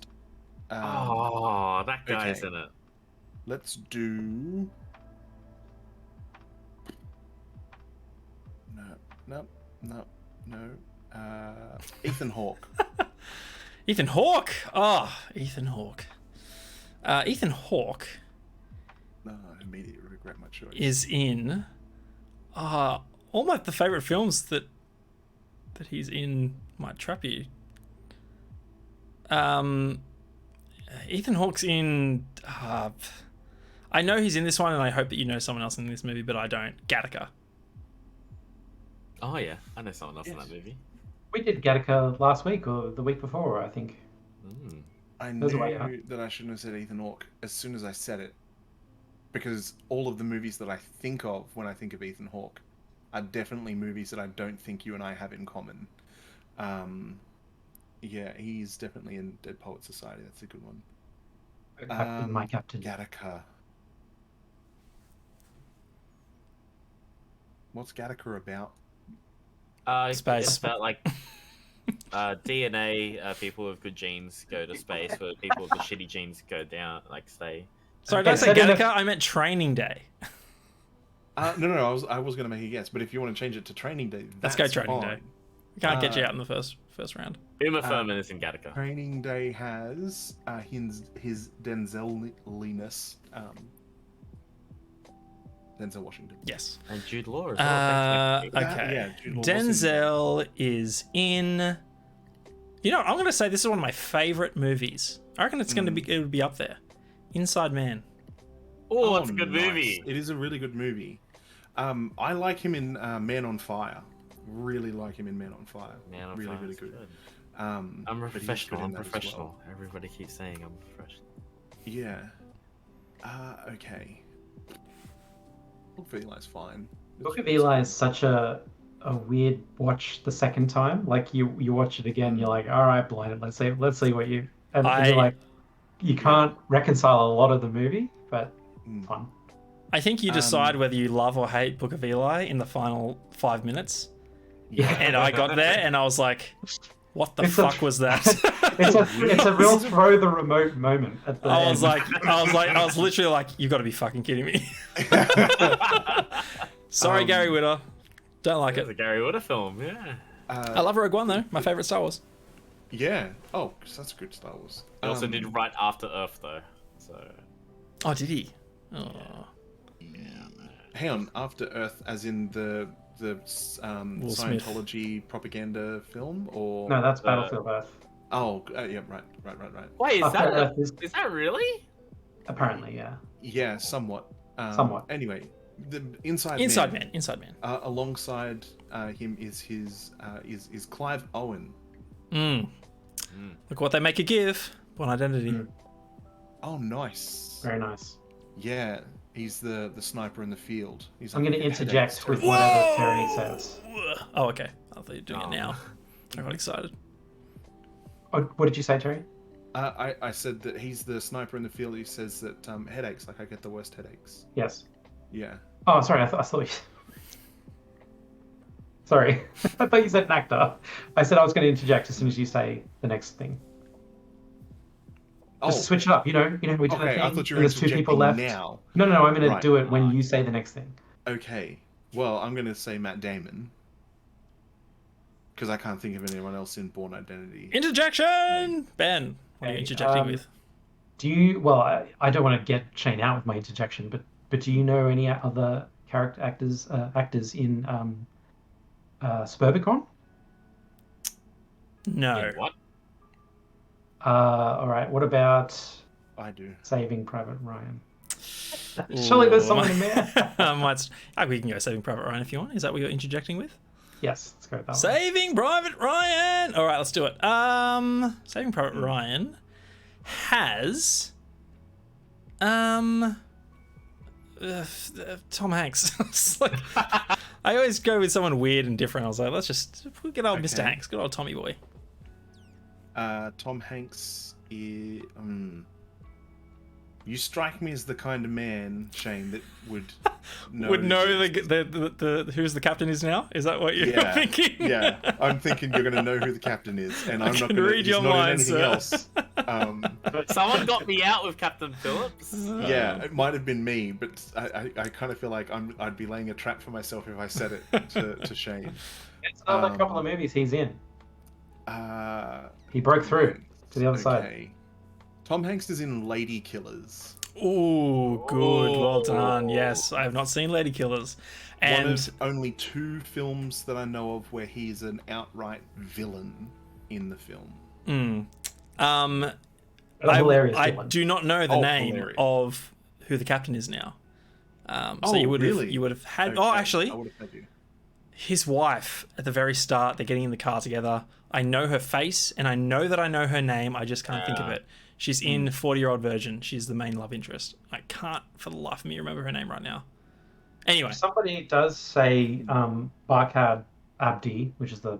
Oh, that guy's okay. in it. Let's do. No. Ethan Hawke. Ethan Hawke. Oh, Ethan Hawke. Ethan Hawke No, I immediately regret my choice. is in all the favorite films that he's in might trap you. Ethan Hawke's in. I know he's in this one, and I hope that you know someone else in this movie, but I don't. Gattaca. Oh yeah, I know someone else in Yes. that movie. We did Gattaca last week or the week before, I think. Mm. I There's a way knew out. that I shouldn't have said Ethan Hawke as soon as I said it, because all of the movies that I think of when I think of Ethan Hawke are definitely movies that I don't think you and I have in common. Yeah, he's definitely in Dead Poets Society. That's a good one. Captain, my captain. Gattaca. What's Gattaca about? Space. It's about like DNA. People with good genes go to space, but people with the shitty genes go down, like stay. Sorry, did I Okay, say set it up- Gattaca? I meant Training Day. No. I was going to make a guess, but if you want to change it to Training Day, Let's that's go Training fine. Day. We can't get you out in the first round. Uma Thurman is in Gattaca. Training Day has his Denzel-liness. Denzel Washington. Yes. And Jude Law as well. Thanks, Maxi Geek. Okay. yeah, Jude Law was in Denzel is in. You know, I'm going to say this is one of my favorite movies. I reckon it's going to be. It would be up there. Inside Man. Oh, it's a good nice. movie. It is a really good movie. I like him in Man on Fire. Really like him in Man on Fire. Man on really, Fire really is good. Um, I'm but he's professional. good in I'm that as well. professional. Everybody keeps saying I'm professional. Yeah. Okay. Book of Eli's fine. Book of Eli is such a weird watch the second time. Like you watch it again, you're like, all right, Blind, let's see what you and you're like, you can't reconcile a lot of the movie, but fun. I think you decide whether you love or hate Book of Eli in the final 5 minutes. Yeah. And I got there and I was like, what the fuck was that? It's a real throw the remote moment at the I end. I was literally like, you got to be fucking kidding me. Sorry, Gary Whitta. Don't like It's a it. Gary Whitta film, yeah. I love Rogue One though. My favorite Star Wars. Yeah. Oh, 'cause that's a good Star Wars. He also did Right After Earth though. So Oh, did he? Oh. Hang on, After Earth, as in the Smith. Scientology propaganda film, or No, that's Battlefield Earth. oh, yeah, right. wait, is After that Earth is- is that really? Apparently, yeah. Yeah, somewhat. Somewhat. Anyway, the Inside Inside Man. alongside him is his is Clive Owen. Look what they make you give. Born Identity. Oh, nice. Very nice. Yeah, he's the sniper in the field. He's I'm like, going to headaches interject with terrible. whatever Terry says. Oh, okay. I thought you were doing it now. I got excited. Oh, what did you say, Terry? I said that he's the sniper in the field. He says that headaches, like I get the worst headaches. Yes. Yeah. Oh, sorry. I thought you... Sorry. I thought you said an actor. I said I was going to interject as soon as you say the next thing. Just switch it up. You know we do that okay. thing. I thought you were There's two people left. now. No. I'm going to Right. do it when you say the next thing. Okay. Well, I'm going to say Matt Damon. Because I can't think of anyone else in Born Identity. Interjection! Ben, what are you Hey, interjecting with? Do you? Well, I don't want to get Shane out with my interjection, but do you know any other character actors in Suburbicon? No. In what? All right. What about I do. Saving Private Ryan? Surely there's someone in there. We can go Saving Private Ryan if you want. Is that what you're interjecting with? Yes, let's go with that one. Saving Private Ryan! Alright, let's do it. Saving Private Ryan has... Tom Hanks. It's like, I always go with someone weird and different. I was like, let's just get old Mr. Okay. Hanks. Good old Tommy boy. Tom Hanks is... you strike me as the kind of man, Shane, that would know... Would know the who's the captain is now? Is that what you're thinking? Yeah, I'm thinking you're going to know who the captain is, and I'm not can going to read he's your not in mind, anything sir. else. Someone got me out with Captain Phillips. Yeah, it might have been me, but I kind of feel like I'd be laying a trap for myself if I said it to Shane. It's another couple of movies he's in. Uh, He broke through to the other side. okay. Tom Hanks is in Lady Killers. Ooh, good. Well done. Yes, I have not seen Lady Killers. One And of only 2 films that I know of where he's an outright villain in the film. A hilarious I villain. do not know the Oh, name hilarious. of who the captain is now. So Oh, you would really? have had. Okay, Oh, actually, I would have had you. his wife at the very start. They're getting in the car together. I know her face, and I know that I know her name. I just can't think of it. She's in 40-Year-Old Virgin. She's the main love interest. I can't, for the life of me, remember her name right now. Anyway, Somebody does say Barkhad Abdi, which is the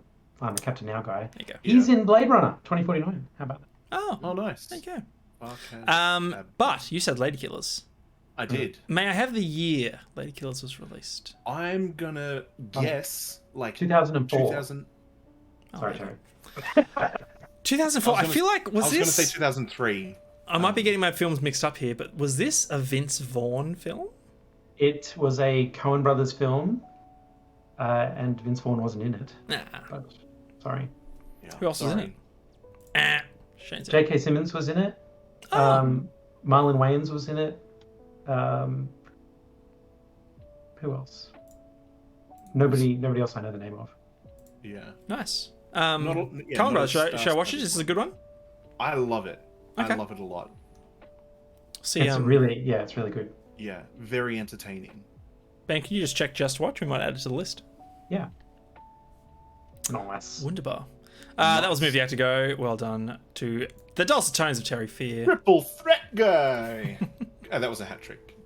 Captain Now guy. there you go. He's in Blade Runner 2049. How about that? Oh, Oh, nice. there you go. Barkhad. But you said Lady Killers. I did. May I have the year Lady Killers was released? I'm gonna guess like 2004. 2000. Sorry, okay. Terry. 2004. I feel like I was gonna this? say 2003. I might be getting my films mixed up here, but was this a Vince Vaughn film? It was a Coen Brothers film, and Vince Vaughn wasn't in it. Nah. But, sorry. Yeah, Who else was in sorry. it? Shane's in it. J.K. Simmons was in it. Marlon Wayans was in it. Who else? Nobody else I know the name of. Yeah. Nice. Not Coen Brothers, a should I watch it? star-studded This is a good one. I love it. Okay. I love it a lot. See, It's really good. Yeah, very entertaining. Ben, can you just check Just Watch? We might add it to the list. Yeah. Nice. Wunderbar. That was Movie Actor Go. Well done to the dulcet tones of Terry Fear. Triple threat guy. That was a hat trick.